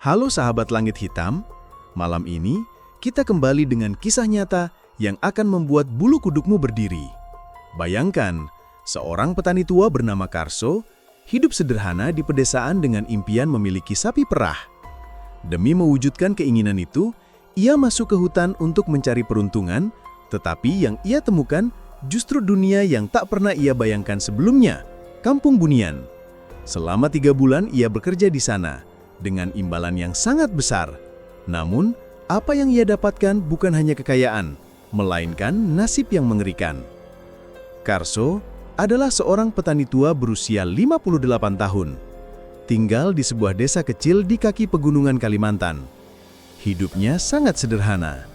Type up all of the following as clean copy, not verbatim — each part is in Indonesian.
Halo sahabat langit hitam, malam ini kita kembali dengan kisah nyata yang akan membuat bulu kudukmu berdiri. Bayangkan, seorang petani tua bernama Karso hidup sederhana di pedesaan dengan impian memiliki sapi perah. Demi mewujudkan keinginan itu, ia masuk ke hutan untuk mencari peruntungan, tetapi yang ia temukan justru dunia yang tak pernah ia bayangkan sebelumnya, kampung Bunian. Selama 3 bulan ia bekerja di sana, dengan imbalan yang sangat besar. Namun, apa yang ia dapatkan bukan hanya kekayaan, melainkan nasib yang mengerikan. Karso adalah seorang petani tua berusia 58 tahun. Tinggal di sebuah desa kecil di kaki pegunungan Kalimantan. Hidupnya sangat sederhana.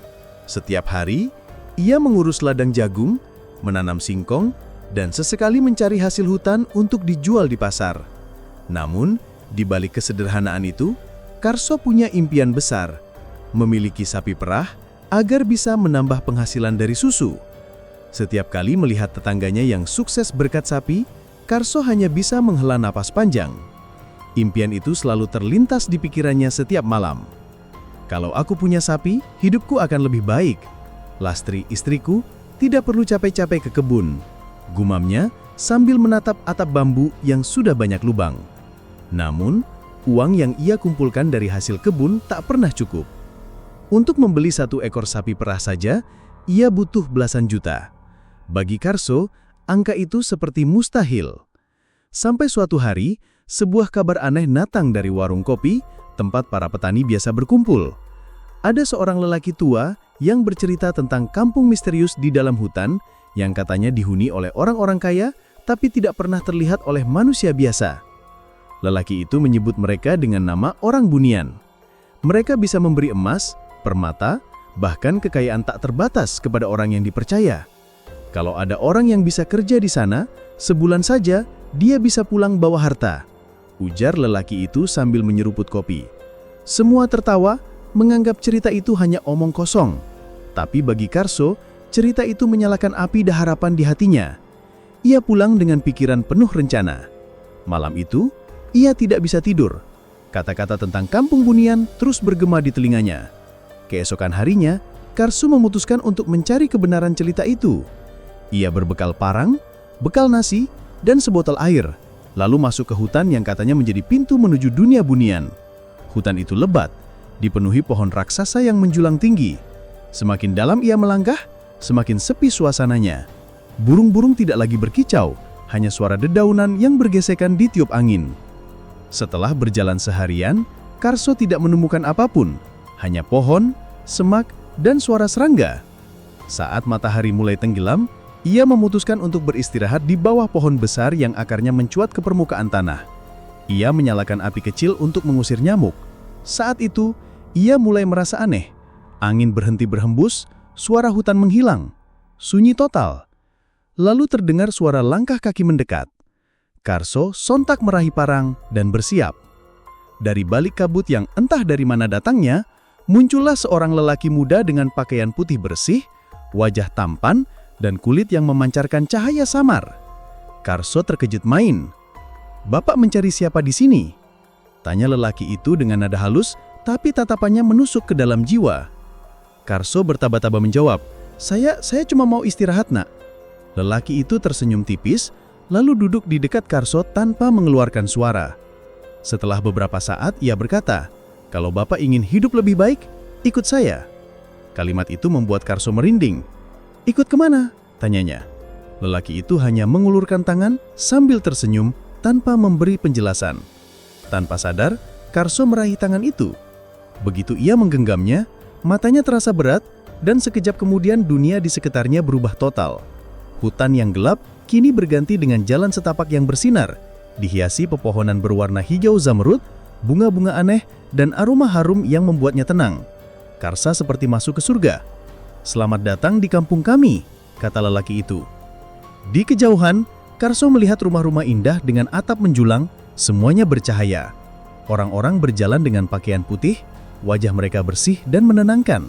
Setiap hari, ia mengurus ladang jagung, menanam singkong, dan sesekali mencari hasil hutan untuk dijual di pasar. Namun, di balik kesederhanaan itu, Karso punya impian besar, memiliki sapi perah agar bisa menambah penghasilan dari susu. Setiap kali melihat tetangganya yang sukses berkat sapi, Karso hanya bisa menghela napas panjang. Impian itu selalu terlintas di pikirannya setiap malam. Kalau aku punya sapi, hidupku akan lebih baik. Lastri istriku tidak perlu capek-capek ke kebun, gumamnya sambil menatap atap bambu yang sudah banyak lubang. Namun, uang yang ia kumpulkan dari hasil kebun tak pernah cukup. Untuk membeli 1 ekor sapi perah saja, ia butuh belasan juta. Bagi Karso, angka itu seperti mustahil. Sampai suatu hari, sebuah kabar aneh datang dari warung kopi, tempat para petani biasa berkumpul. Ada seorang lelaki tua yang bercerita tentang kampung misterius di dalam hutan, yang katanya dihuni oleh orang-orang kaya, tapi tidak pernah terlihat oleh manusia biasa. Lelaki itu menyebut mereka dengan nama orang Bunian. Mereka bisa memberi emas, permata, bahkan kekayaan tak terbatas kepada orang yang dipercaya. Kalau ada orang yang bisa kerja di sana, sebulan saja dia bisa pulang bawa harta, ujar lelaki itu sambil menyeruput kopi. Semua tertawa, menganggap cerita itu hanya omong kosong. Tapi bagi Karso, cerita itu menyalakan api harapan di hatinya. Ia pulang dengan pikiran penuh rencana. Malam itu, ia tidak bisa tidur. Kata-kata tentang kampung Bunian terus bergema di telinganya. Keesokan harinya, Karso memutuskan untuk mencari kebenaran cerita itu. Ia berbekal parang, bekal nasi, dan sebotol air, lalu masuk ke hutan yang katanya menjadi pintu menuju dunia Bunian. Hutan itu lebat, dipenuhi pohon raksasa yang menjulang tinggi. Semakin dalam ia melangkah, semakin sepi suasananya. Burung-burung tidak lagi berkicau, hanya suara dedaunan yang bergesekan ditiup angin. Setelah berjalan seharian, Karso tidak menemukan apapun, hanya pohon, semak, dan suara serangga. Saat matahari mulai tenggelam, ia memutuskan untuk beristirahat di bawah pohon besar yang akarnya mencuat ke permukaan tanah. Ia menyalakan api kecil untuk mengusir nyamuk. Saat itu, ia mulai merasa aneh. Angin berhenti berhembus, suara hutan menghilang, sunyi total. Lalu terdengar suara langkah kaki mendekat. Karso sontak meraih parang dan bersiap. Dari balik kabut yang entah dari mana datangnya, muncullah seorang lelaki muda dengan pakaian putih bersih, wajah tampan, dan kulit yang memancarkan cahaya samar. Karso terkejut main. "Bapak mencari siapa di sini?" tanya lelaki itu dengan nada halus, tapi tatapannya menusuk ke dalam jiwa. Karso bertaba-taba menjawab, Saya cuma mau istirahat, Nak." Lelaki itu tersenyum tipis, lalu duduk di dekat Karso tanpa mengeluarkan suara. Setelah beberapa saat, ia berkata, "Kalau Bapak ingin hidup lebih baik, ikut saya." Kalimat itu membuat Karso merinding. "Ikut kemana?" tanyanya. Lelaki itu hanya mengulurkan tangan sambil tersenyum tanpa memberi penjelasan. Tanpa sadar, Karso meraih tangan itu. Begitu ia menggenggamnya, matanya terasa berat, dan sekejap kemudian dunia di sekitarnya berubah total. Hutan yang gelap kini berganti dengan jalan setapak yang bersinar, dihiasi pepohonan berwarna hijau zamrud, bunga-bunga aneh, dan aroma harum yang membuatnya tenang. Karso seperti masuk ke surga. "Selamat datang di kampung kami," kata lelaki itu. Di kejauhan, Karso melihat rumah-rumah indah dengan atap menjulang, semuanya bercahaya. Orang-orang berjalan dengan pakaian putih, wajah mereka bersih dan menenangkan.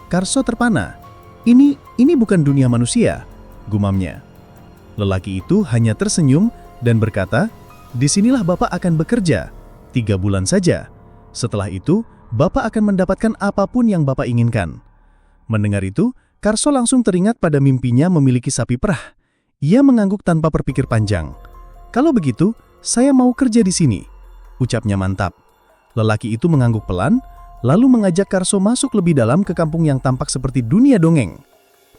Karso terpana. Ini bukan dunia manusia," gumamnya. Lelaki itu hanya tersenyum dan berkata, "Disinilah Bapak akan bekerja, 3 bulan saja. Setelah itu, Bapak akan mendapatkan apapun yang Bapak inginkan. Mendengar itu, Karso langsung teringat pada mimpinya memiliki sapi perah. Ia mengangguk tanpa berpikir panjang. "Kalau begitu, saya mau kerja di sini," ucapnya mantap. Lelaki itu mengangguk pelan, lalu mengajak Karso masuk lebih dalam ke kampung yang tampak seperti dunia dongeng.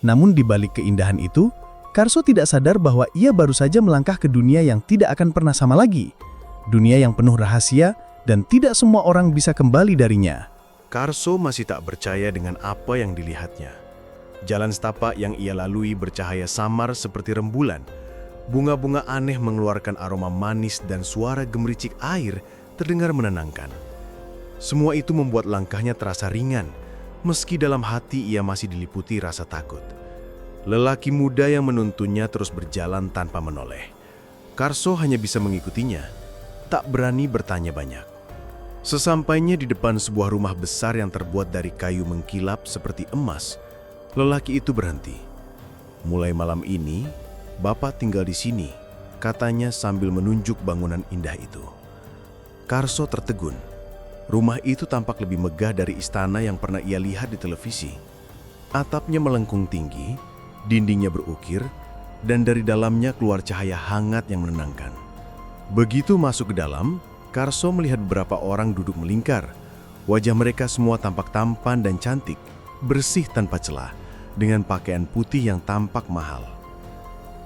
Namun di balik keindahan itu, Karso tidak sadar bahwa ia baru saja melangkah ke dunia yang tidak akan pernah sama lagi. Dunia yang penuh rahasia dan tidak semua orang bisa kembali darinya. Karso masih tak percaya dengan apa yang dilihatnya. Jalan setapak yang ia lalui bercahaya samar seperti rembulan. Bunga-bunga aneh mengeluarkan aroma manis dan suara gemericik air terdengar menenangkan. Semua itu membuat langkahnya terasa ringan, meski dalam hati ia masih diliputi rasa takut. Lelaki muda yang menuntunnya terus berjalan tanpa menoleh. Karso hanya bisa mengikutinya, tak berani bertanya banyak. Sesampainya di depan sebuah rumah besar yang terbuat dari kayu mengkilap seperti emas, lelaki itu berhenti. "Mulai malam ini, Bapak tinggal di sini," katanya sambil menunjuk bangunan indah itu. Karso tertegun. Rumah itu tampak lebih megah dari istana yang pernah ia lihat di televisi. Atapnya melengkung tinggi, dindingnya berukir, dan dari dalamnya keluar cahaya hangat yang menenangkan. Begitu masuk ke dalam, Karso melihat beberapa orang duduk melingkar. Wajah mereka semua tampak tampan dan cantik, bersih tanpa celah, dengan pakaian putih yang tampak mahal.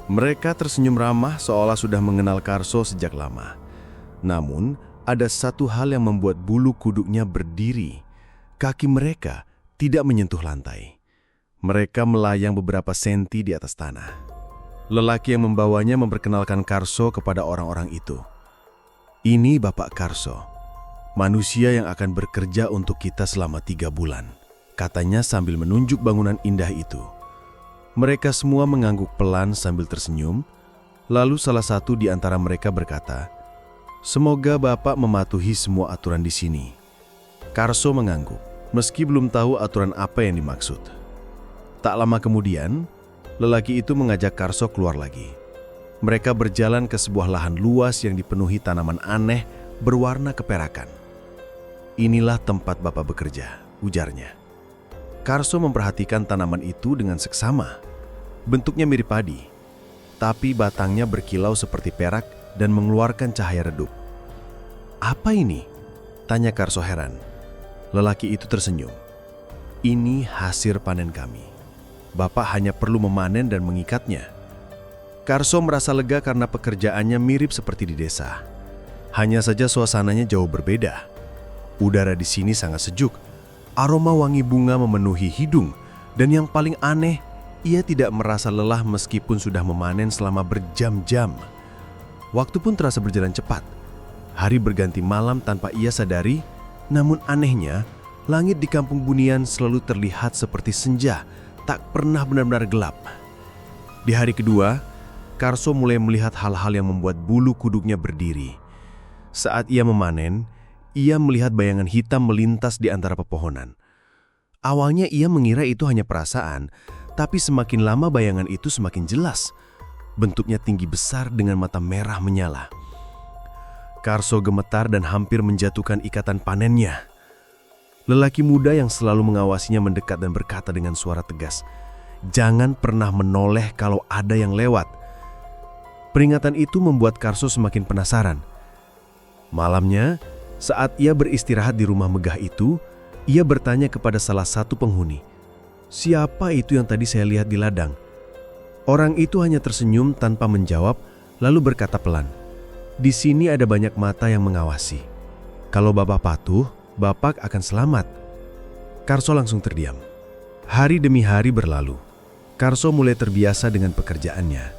Mereka tersenyum ramah seolah sudah mengenal Karso sejak lama. Namun, ada satu hal yang membuat bulu kuduknya berdiri. Kaki mereka tidak menyentuh lantai. Mereka melayang beberapa senti di atas tanah. Lelaki yang membawanya memperkenalkan Karso kepada orang-orang itu. "Ini Bapak Karso, manusia yang akan bekerja untuk kita selama 3 bulan, katanya sambil menunjuk bangunan indah itu. Mereka semua mengangguk pelan sambil tersenyum, lalu salah satu di antara mereka berkata, "Semoga Bapak mematuhi semua aturan di sini." Karso mengangguk, meski belum tahu aturan apa yang dimaksud. Tak lama kemudian, lelaki itu mengajak Karso keluar lagi. Mereka berjalan ke sebuah lahan luas yang dipenuhi tanaman aneh berwarna keperakan. "Inilah tempat Bapak bekerja," ujarnya. Karso memperhatikan tanaman itu dengan seksama. Bentuknya mirip padi, tapi batangnya berkilau seperti perak dan mengeluarkan cahaya redup. "Apa ini?" tanya Karso heran. Lelaki itu tersenyum. "Ini hasil panen kami. Bapak hanya perlu memanen dan mengikatnya." Karso merasa lega karena pekerjaannya mirip seperti di desa. Hanya saja suasananya jauh berbeda. Udara di sini sangat sejuk. Aroma wangi bunga memenuhi hidung. Dan yang paling aneh, ia tidak merasa lelah meskipun sudah memanen selama berjam-jam. Waktu pun terasa berjalan cepat. Hari berganti malam tanpa ia sadari. Namun anehnya, langit di kampung Bunian selalu terlihat seperti senja, tak pernah benar-benar gelap. Di hari kedua, Karso mulai melihat hal-hal yang membuat bulu kuduknya berdiri. Saat ia memanen, ia melihat bayangan hitam melintas di antara pepohonan. Awalnya ia mengira itu hanya perasaan, tapi semakin lama bayangan itu semakin jelas. Bentuknya tinggi besar dengan mata merah menyala. Karso gemetar dan hampir menjatuhkan ikatan panennya. Lelaki muda yang selalu mengawasinya mendekat dan berkata dengan suara tegas, "Jangan pernah menoleh kalau ada yang lewat." Peringatan itu membuat Karso semakin penasaran. Malamnya, saat ia beristirahat di rumah megah itu, ia bertanya kepada salah satu penghuni, "Siapa itu yang tadi saya lihat di ladang?" Orang itu hanya tersenyum tanpa menjawab, lalu berkata pelan, "Di sini ada banyak mata yang mengawasi. Kalau Bapak patuh, Bapak akan selamat." Karso langsung terdiam. Hari demi hari berlalu. Karso mulai terbiasa dengan pekerjaannya.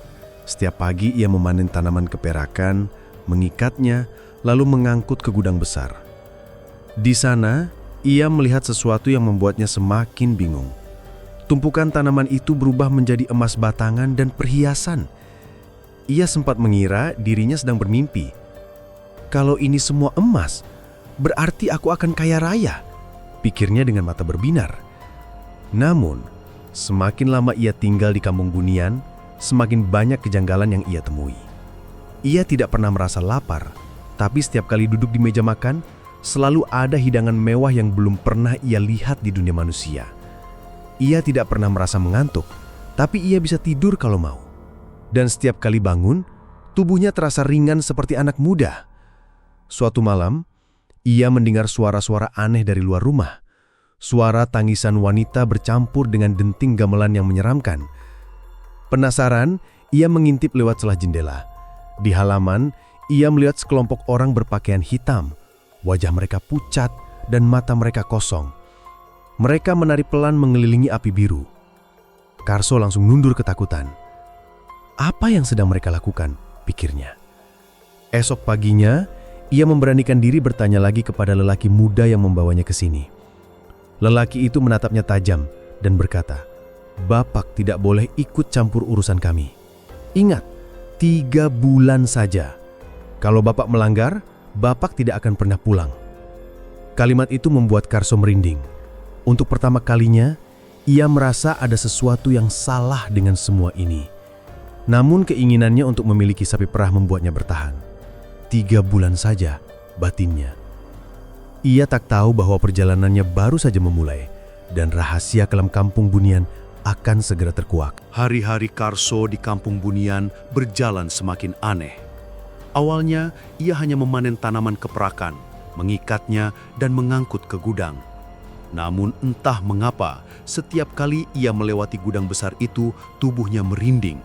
Setiap pagi ia memanen tanaman keperakan, mengikatnya, lalu mengangkut ke gudang besar. Di sana, ia melihat sesuatu yang membuatnya semakin bingung. Tumpukan tanaman itu berubah menjadi emas batangan dan perhiasan. Ia sempat mengira dirinya sedang bermimpi. "Kalau ini semua emas, berarti aku akan kaya raya," pikirnya dengan mata berbinar. Namun, semakin lama ia tinggal di kampung Bunian, semakin banyak kejanggalan yang ia temui. Ia tidak pernah merasa lapar, tapi setiap kali duduk di meja makan, Selalu ada hidangan mewah yang belum pernah ia lihat di dunia manusia. Ia tidak pernah merasa mengantuk, tapi ia bisa tidur kalau mau. Dan setiap kali bangun, tubuhnya terasa ringan seperti anak muda. Suatu malam, ia mendengar suara-suara aneh dari luar rumah. Suara tangisan wanita bercampur dengan denting gamelan yang menyeramkan. Penasaran, ia mengintip lewat celah jendela. Di halaman, ia melihat sekelompok orang berpakaian hitam. Wajah mereka pucat dan mata mereka kosong. Mereka menari pelan mengelilingi api biru. Karso langsung mundur ketakutan. Apa yang sedang mereka lakukan, pikirnya. Esok paginya, ia memberanikan diri bertanya lagi kepada lelaki muda yang membawanya ke sini. Lelaki itu menatapnya tajam dan berkata, "Bapak tidak boleh ikut campur urusan kami. Ingat, 3 bulan saja. Kalau Bapak melanggar, Bapak tidak akan pernah pulang." Kalimat itu membuat Karso merinding. Untuk pertama kalinya, ia merasa ada sesuatu yang salah dengan semua ini. Namun keinginannya untuk memiliki sapi perah membuatnya bertahan. 3 bulan saja, batinnya. Ia tak tahu bahwa perjalanannya baru saja memulai, dan rahasia kelam kampung Bunian akan segera terkuak. Hari-hari Karso di kampung Bunian berjalan semakin aneh. Awalnya, ia hanya memanen tanaman keperakan, mengikatnya dan mengangkut ke gudang. Namun entah mengapa, setiap kali ia melewati gudang besar itu, tubuhnya merinding.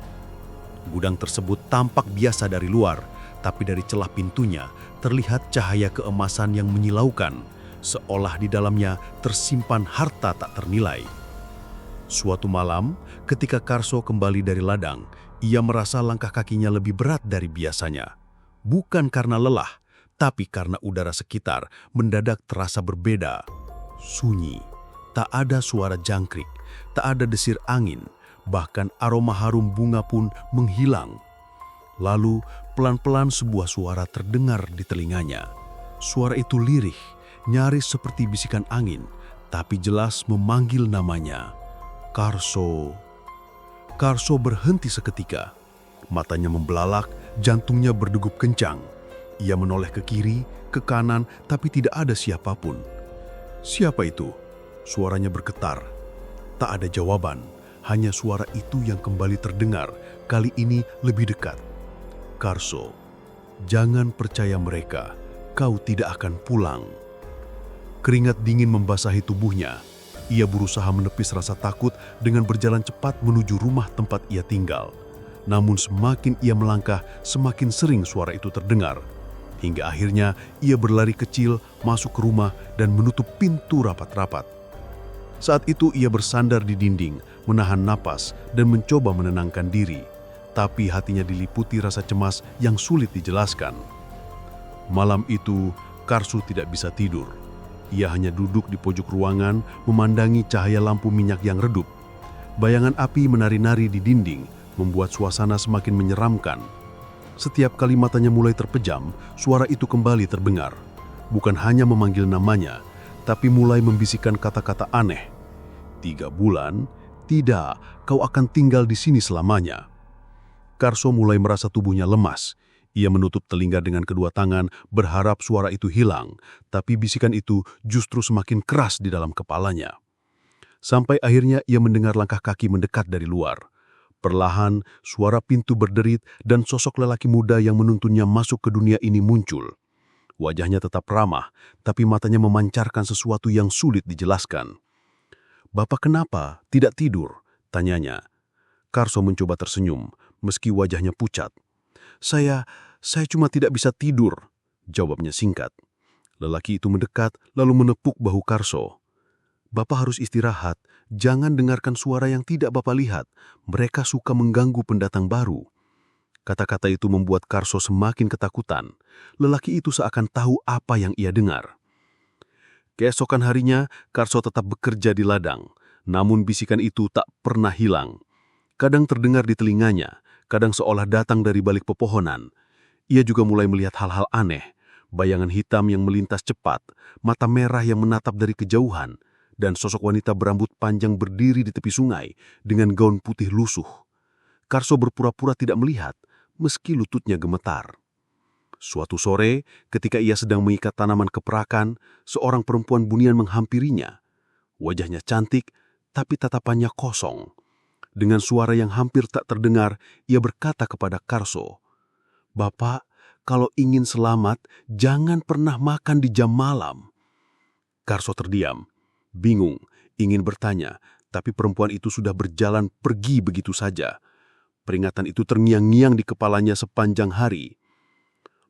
Gudang tersebut tampak biasa dari luar, tapi dari celah pintunya terlihat cahaya keemasan yang menyilaukan, seolah di dalamnya tersimpan harta tak ternilai. Suatu malam, ketika Karso kembali dari ladang, ia merasa langkah kakinya lebih berat dari biasanya. Bukan karena lelah, tapi karena udara sekitar mendadak terasa berbeda. Sunyi, tak ada suara jangkrik, tak ada desir angin, bahkan aroma harum bunga pun menghilang. Lalu, pelan-pelan sebuah suara terdengar di telinganya. Suara itu lirih, nyaris seperti bisikan angin, tapi jelas memanggil namanya. Karso. Karso berhenti seketika. Matanya membelalak, jantungnya berdegup kencang. Ia menoleh ke kiri, ke kanan, tapi tidak ada siapapun. Siapa itu? Suaranya bergetar. Tak ada jawaban, hanya suara itu yang kembali terdengar, kali ini lebih dekat. Karso, jangan percaya mereka, kau tidak akan pulang. Keringat dingin membasahi tubuhnya. Ia berusaha menepis rasa takut dengan berjalan cepat menuju rumah tempat ia tinggal. Namun semakin ia melangkah, semakin sering suara itu terdengar. Hingga akhirnya ia berlari kecil, masuk ke rumah dan menutup pintu rapat-rapat. Saat itu ia bersandar di dinding, menahan napas dan mencoba menenangkan diri. Tapi hatinya diliputi rasa cemas yang sulit dijelaskan. Malam itu, Karso tidak bisa tidur. Ia hanya duduk di pojok ruangan, memandangi cahaya lampu minyak yang redup. Bayangan api menari-nari di dinding, membuat suasana semakin menyeramkan. Setiap kali matanya mulai terpejam, suara itu kembali terdengar. Bukan hanya memanggil namanya, tapi mulai membisikkan kata-kata aneh. 3 bulan? Tidak, kau akan tinggal di sini selamanya. Karso mulai merasa tubuhnya lemas. Ia menutup telinga dengan kedua tangan, berharap suara itu hilang, tapi bisikan itu justru semakin keras di dalam kepalanya. Sampai akhirnya ia mendengar langkah kaki mendekat dari luar. Perlahan, suara pintu berderit dan sosok lelaki muda yang menuntunnya masuk ke dunia ini muncul. Wajahnya tetap ramah, tapi matanya memancarkan sesuatu yang sulit dijelaskan. "Bapak kenapa? Tidak tidur?" tanyanya. Karso mencoba tersenyum, meski wajahnya pucat. Saya cuma tidak bisa tidur," jawabnya singkat. Lelaki itu mendekat, lalu menepuk bahu Karso. "Bapak harus istirahat, jangan dengarkan suara yang tidak Bapak lihat. Mereka suka mengganggu pendatang baru." Kata-kata itu membuat Karso semakin ketakutan. Lelaki itu seakan tahu apa yang ia dengar. Keesokan harinya, Karso tetap bekerja di ladang. Namun bisikan itu tak pernah hilang. Kadang terdengar di telinganya, kadang seolah datang dari balik pepohonan. Ia juga mulai melihat hal-hal aneh. Bayangan hitam yang melintas cepat, mata merah yang menatap dari kejauhan, dan sosok wanita berambut panjang berdiri di tepi sungai dengan gaun putih lusuh. Karso berpura-pura tidak melihat, meski lututnya gemetar. Suatu sore, ketika ia sedang mengikat tanaman keperakan, seorang perempuan bunian menghampirinya. Wajahnya cantik, tapi tatapannya kosong. Dengan suara yang hampir tak terdengar, ia berkata kepada Karso, "Bapak, kalau ingin selamat, jangan pernah makan di jam malam." Karso terdiam, bingung, ingin bertanya, tapi perempuan itu sudah berjalan pergi begitu saja. Peringatan itu terngiang-ngiang di kepalanya sepanjang hari.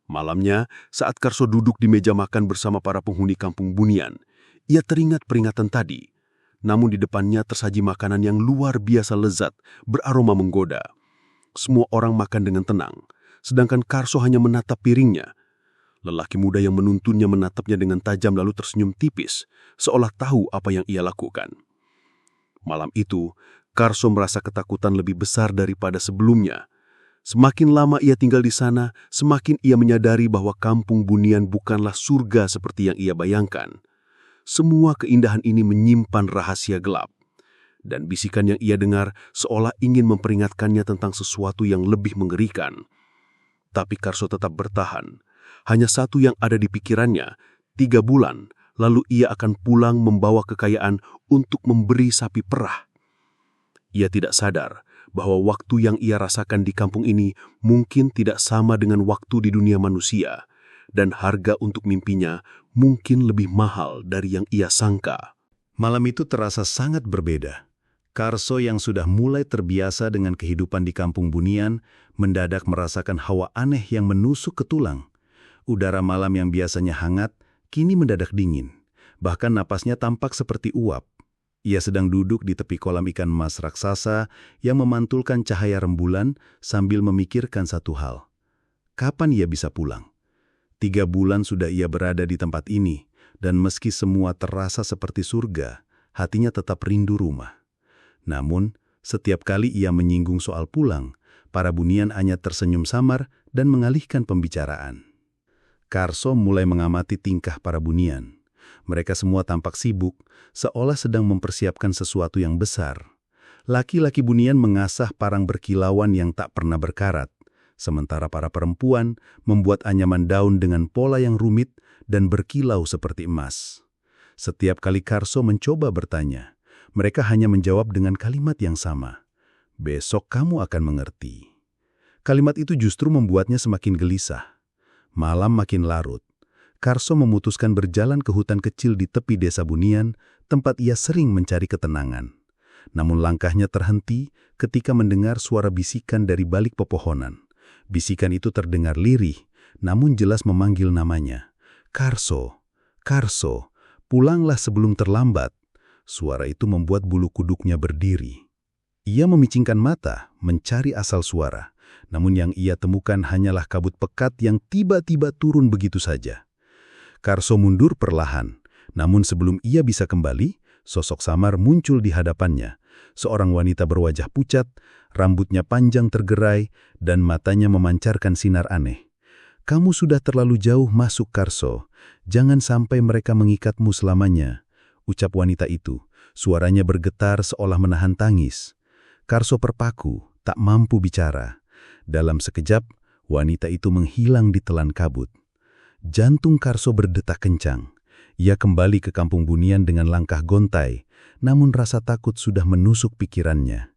Malamnya, saat Karso duduk di meja makan bersama para penghuni kampung bunian, ia teringat peringatan tadi. Namun di depannya tersaji makanan yang luar biasa lezat, beraroma menggoda. Semua orang makan dengan tenang, sedangkan Karso hanya menatap piringnya. Lelaki muda yang menuntunnya menatapnya dengan tajam lalu tersenyum tipis, seolah tahu apa yang ia lakukan. Malam itu, Karso merasa ketakutan lebih besar daripada sebelumnya. Semakin lama ia tinggal di sana, semakin ia menyadari bahwa kampung bunian bukanlah surga seperti yang ia bayangkan. Semua keindahan ini menyimpan rahasia gelap. Dan bisikan yang ia dengar seolah ingin memperingatkannya tentang sesuatu yang lebih mengerikan. Tapi Karso tetap bertahan. Hanya satu yang ada di pikirannya, 3 bulan, lalu ia akan pulang membawa kekayaan untuk memberi sapi perah. Ia tidak sadar bahwa waktu yang ia rasakan di kampung ini mungkin tidak sama dengan waktu di dunia manusia, dan harga untuk mimpinya mungkin lebih mahal dari yang ia sangka. Malam itu terasa sangat berbeda. Karso yang sudah mulai terbiasa dengan kehidupan di kampung bunian, mendadak merasakan hawa aneh yang menusuk ke tulang. Udara malam yang biasanya hangat, kini mendadak dingin. Bahkan napasnya tampak seperti uap. Ia sedang duduk di tepi kolam ikan emas raksasa yang memantulkan cahaya rembulan sambil memikirkan satu hal. Kapan ia bisa pulang? 3 bulan sudah ia berada di tempat ini, dan meski semua terasa seperti surga, hatinya tetap rindu rumah. Namun, setiap kali ia menyinggung soal pulang, para bunian hanya tersenyum samar dan mengalihkan pembicaraan. Karso mulai mengamati tingkah para bunian. Mereka semua tampak sibuk, seolah sedang mempersiapkan sesuatu yang besar. Laki-laki bunian mengasah parang berkilauan yang tak pernah berkarat, sementara para perempuan membuat anyaman daun dengan pola yang rumit dan berkilau seperti emas. Setiap kali Karso mencoba bertanya, mereka hanya menjawab dengan kalimat yang sama. "Besok kamu akan mengerti." Kalimat itu justru membuatnya semakin gelisah. Malam makin larut. Karso memutuskan berjalan ke hutan kecil di tepi desa bunian, tempat ia sering mencari ketenangan. Namun langkahnya terhenti ketika mendengar suara bisikan dari balik pepohonan. Bisikan itu terdengar lirih, namun jelas memanggil namanya. "Karso, Karso, pulanglah sebelum terlambat." Suara itu membuat bulu kuduknya berdiri. Ia memicingkan mata, mencari asal suara. Namun yang ia temukan hanyalah kabut pekat yang tiba-tiba turun begitu saja. Karso mundur perlahan, namun sebelum ia bisa kembali, sosok samar muncul di hadapannya. Seorang wanita berwajah pucat, rambutnya panjang tergerai, dan matanya memancarkan sinar aneh. "Kamu sudah terlalu jauh masuk, Karso. Jangan sampai mereka mengikatmu selamanya," ucap wanita itu. Suaranya bergetar seolah menahan tangis. Karso terpaku, tak mampu bicara. Dalam sekejap, wanita itu menghilang di telan kabut. Jantung Karso berdetak kencang. Ia kembali ke kampung bunian dengan langkah gontai, namun rasa takut sudah menusuk pikirannya.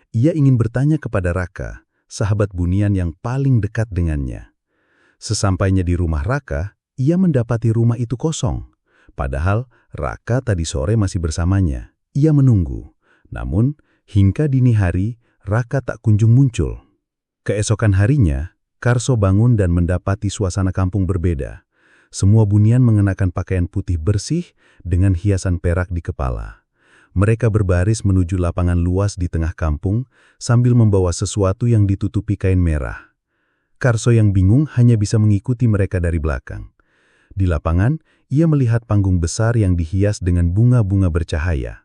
Ia ingin bertanya kepada Raka, sahabat bunian yang paling dekat dengannya. Sesampainya di rumah Raka, ia mendapati rumah itu kosong. Padahal Raka tadi sore masih bersamanya. Ia menunggu. Namun, hingga dini hari, Raka tak kunjung muncul. Keesokan harinya, Karso bangun dan mendapati suasana kampung berbeda. Semua bunian mengenakan pakaian putih bersih dengan hiasan perak di kepala. Mereka berbaris menuju lapangan luas di tengah kampung sambil membawa sesuatu yang ditutupi kain merah. Karso yang bingung hanya bisa mengikuti mereka dari belakang. Di lapangan, ia melihat panggung besar yang dihias dengan bunga-bunga bercahaya.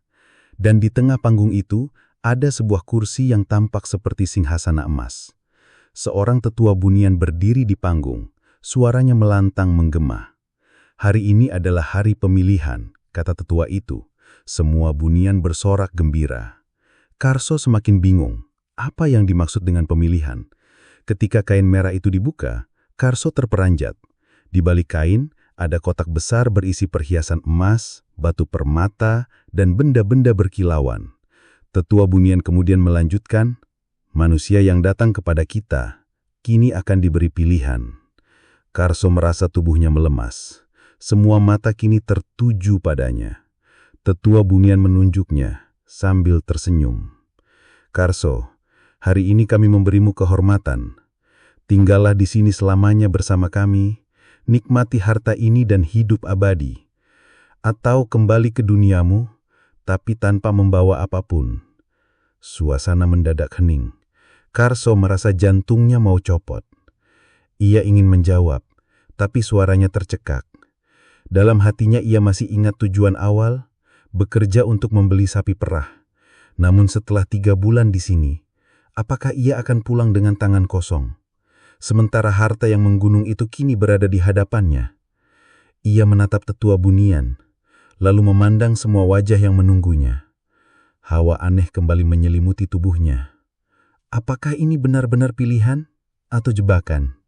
Dan di tengah panggung itu, ada sebuah kursi yang tampak seperti singgasana emas. Seorang tetua bunian berdiri di panggung, suaranya melantang menggema. "Hari ini adalah hari pemilihan," kata tetua itu. Semua bunian bersorak gembira. Karso semakin bingung, apa yang dimaksud dengan pemilihan? Ketika kain merah itu dibuka, Karso terperanjat. Di balik kain, ada kotak besar berisi perhiasan emas, batu permata, dan benda-benda berkilauan. Tetua Bunian kemudian melanjutkan, manusia yang datang kepada kita, kini akan diberi pilihan. Karso merasa tubuhnya melemas. Semua mata kini tertuju padanya. Tetua Bunian menunjuknya sambil tersenyum. Karso, hari ini kami memberimu kehormatan. Tinggallah di sini selamanya bersama kami, nikmati harta ini dan hidup abadi. Atau kembali ke duniamu, tapi tanpa membawa apapun. Suasana mendadak hening. Karso merasa jantungnya mau copot. Ia ingin menjawab, tapi suaranya tercekak. Dalam hatinya ia masih ingat tujuan awal, bekerja untuk membeli sapi perah. Namun setelah 3 bulan di sini, apakah ia akan pulang dengan tangan kosong? Sementara harta yang menggunung itu kini berada di hadapannya. Ia menatap Tetua Bunian, lalu memandang semua wajah yang menunggunya. Hawa aneh kembali menyelimuti tubuhnya. Apakah ini benar-benar pilihan atau jebakan?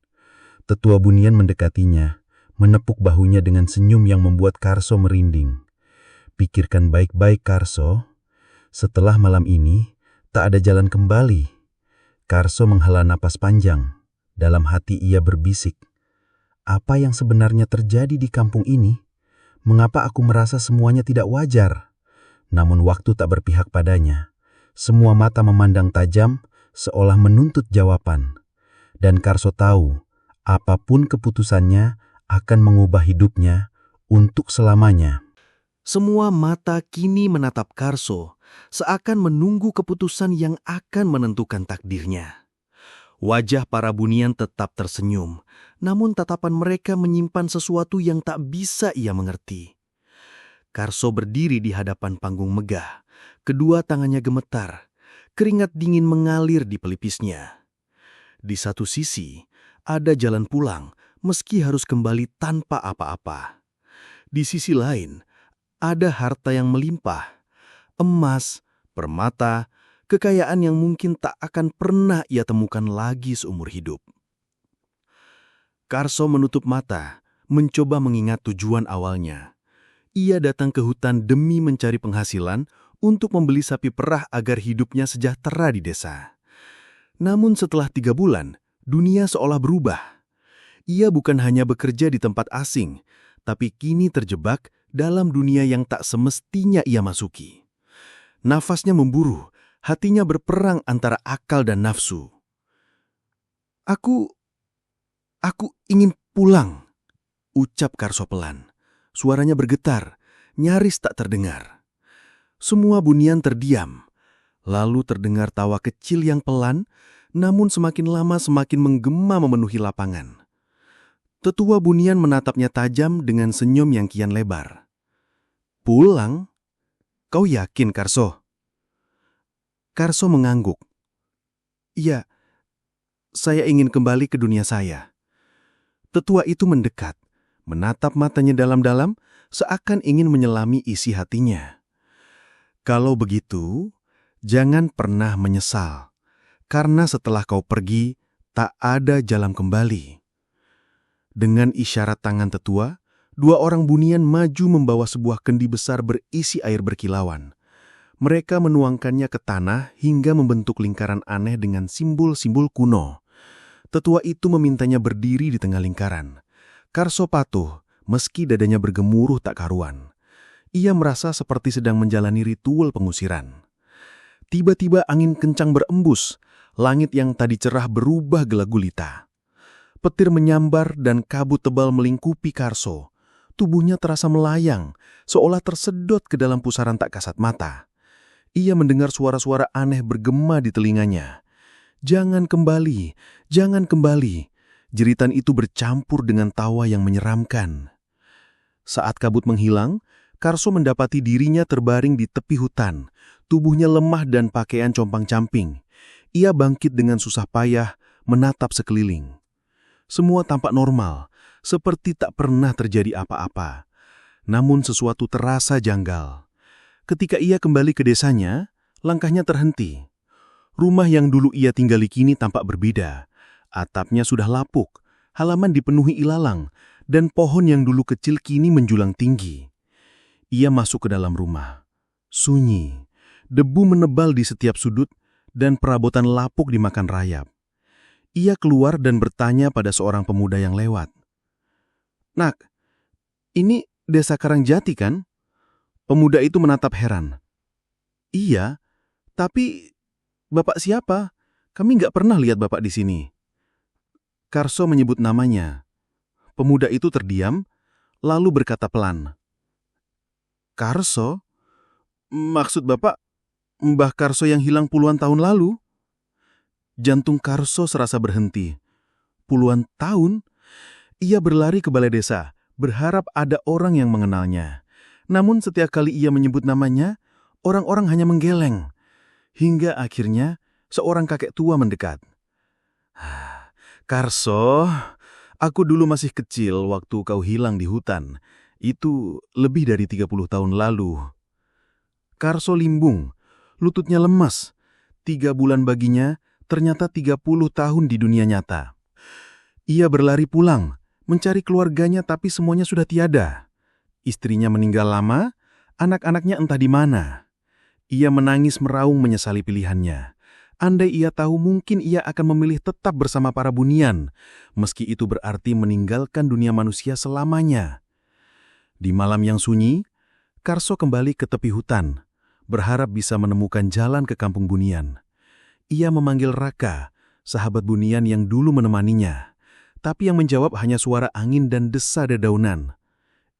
Tetua Bunian mendekatinya, menepuk bahunya dengan senyum yang membuat Karso merinding. Pikirkan baik-baik, Karso. Setelah malam ini, tak ada jalan kembali. Karso menghela napas panjang. Dalam hati ia berbisik. Apa yang sebenarnya terjadi di kampung ini? Mengapa aku merasa semuanya tidak wajar? Namun waktu tak berpihak padanya. Semua mata memandang tajam, seolah menuntut jawaban. Dan Karso tahu, apapun keputusannya akan mengubah hidupnya untuk selamanya. Semua mata kini menatap Karso, seakan menunggu keputusan yang akan menentukan takdirnya. Wajah para Bunian tetap tersenyum, namun tatapan mereka menyimpan sesuatu yang tak bisa ia mengerti. Karso berdiri di hadapan panggung megah, kedua tangannya gemetar, keringat dingin mengalir di pelipisnya. Di satu sisi, ada jalan pulang, meski harus kembali tanpa apa-apa. Di sisi lain, ada harta yang melimpah, emas, permata, kekayaan yang mungkin tak akan pernah ia temukan lagi seumur hidup. Karso menutup mata, mencoba mengingat tujuan awalnya. Ia datang ke hutan demi mencari penghasilan untuk membeli sapi perah agar hidupnya sejahtera di desa. Namun setelah 3 bulan, dunia seolah berubah. Ia bukan hanya bekerja di tempat asing, tapi kini terjebak dalam dunia yang tak semestinya ia masuki. Nafasnya memburu, hatinya berperang antara akal dan nafsu. Aku ingin pulang, ucap Karso pelan. Suaranya bergetar, nyaris tak terdengar. Semua Bunian terdiam. Lalu terdengar tawa kecil yang pelan, namun semakin lama semakin menggema memenuhi lapangan. Tetua Bunian menatapnya tajam dengan senyum yang kian lebar. Pulang? Kau yakin, Karso? Karso mengangguk. Iya, saya ingin kembali ke dunia saya. Tetua itu mendekat, menatap matanya dalam-dalam, seakan ingin menyelami isi hatinya. Kalau begitu, jangan pernah menyesal, karena setelah kau pergi, tak ada jalan kembali. Dengan isyarat tangan tetua, 2 orang Bunian maju membawa sebuah kendi besar berisi air berkilauan. Mereka menuangkannya ke tanah hingga membentuk lingkaran aneh dengan simbol-simbol kuno. Tetua itu memintanya berdiri di tengah lingkaran. Karso patuh, meski dadanya bergemuruh tak karuan. Ia merasa seperti sedang menjalani ritual pengusiran. Tiba-tiba angin kencang berembus, langit yang tadi cerah berubah gelap gulita. Petir menyambar dan kabut tebal melingkupi Karso. Tubuhnya terasa melayang, seolah tersedot ke dalam pusaran tak kasat mata. Ia mendengar suara-suara aneh bergema di telinganya. Jangan kembali, jangan kembali. Jeritan itu bercampur dengan tawa yang menyeramkan. Saat kabut menghilang, Karso mendapati dirinya terbaring di tepi hutan. Tubuhnya lemah dan pakaian compang-camping. Ia bangkit dengan susah payah, menatap sekeliling. Semua tampak normal, seperti tak pernah terjadi apa-apa. Namun sesuatu terasa janggal. Ketika ia kembali ke desanya, langkahnya terhenti. Rumah yang dulu ia tinggali kini tampak berbeda. Atapnya sudah lapuk, halaman dipenuhi ilalang, dan pohon yang dulu kecil kini menjulang tinggi. Ia masuk ke dalam rumah. Sunyi, debu menebal di setiap sudut, dan perabotan lapuk dimakan rayap. Ia keluar dan bertanya pada seorang pemuda yang lewat. "Nak, ini desa Karangjati kan?" Pemuda itu menatap heran. "Iya, tapi Bapak siapa? Kami nggak pernah lihat Bapak di sini." Karso menyebut namanya. Pemuda itu terdiam, lalu berkata pelan. "Karso? Maksud Bapak, Mbah Karso yang hilang puluhan tahun lalu?" Jantung Karso serasa berhenti. Puluhan tahun? Ia berlari ke balai desa, berharap ada orang yang mengenalnya. Namun setiap kali ia menyebut namanya, orang-orang hanya menggeleng. Hingga akhirnya, seorang kakek tua mendekat. "Karso, aku dulu masih kecil waktu kau hilang di hutan. Itu lebih dari 30 tahun lalu." Karso limbung, lututnya lemas. 3 bulan baginya ternyata 30 tahun di dunia nyata. Ia berlari pulang, mencari keluarganya tapi semuanya sudah tiada. Istrinya meninggal lama, anak-anaknya entah di mana. Ia menangis meraung menyesali pilihannya. Andai ia tahu mungkin ia akan memilih tetap bersama para bunian, meski itu berarti meninggalkan dunia manusia selamanya. Di malam yang sunyi, Karso kembali ke tepi hutan, berharap bisa menemukan jalan ke kampung bunian. Ia memanggil Raka, sahabat bunian yang dulu menemaninya, tapi yang menjawab hanya suara angin dan desa dedaunan.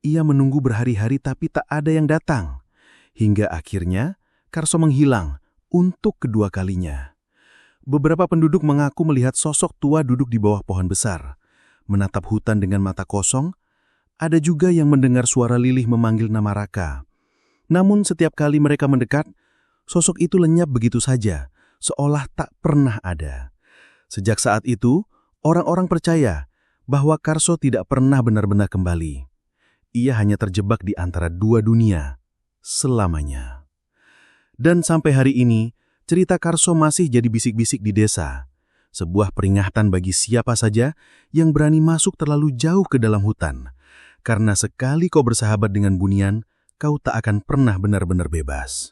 Ia menunggu berhari-hari tapi tak ada yang datang. Hingga akhirnya, Karso menghilang untuk kedua kalinya. Beberapa penduduk mengaku melihat sosok tua duduk di bawah pohon besar, menatap hutan dengan mata kosong. Ada juga yang mendengar suara lilih memanggil nama Raka. Namun setiap kali mereka mendekat, sosok itu lenyap begitu saja, seolah tak pernah ada. Sejak saat itu, orang-orang percaya bahwa Karso tidak pernah benar-benar kembali. Ia hanya terjebak di antara dua dunia selamanya. Dan sampai hari ini, cerita Karso masih jadi bisik-bisik di desa. Sebuah peringatan bagi siapa saja yang berani masuk terlalu jauh ke dalam hutan. Karena sekali kau bersahabat dengan bunian, kau tak akan pernah benar-benar bebas.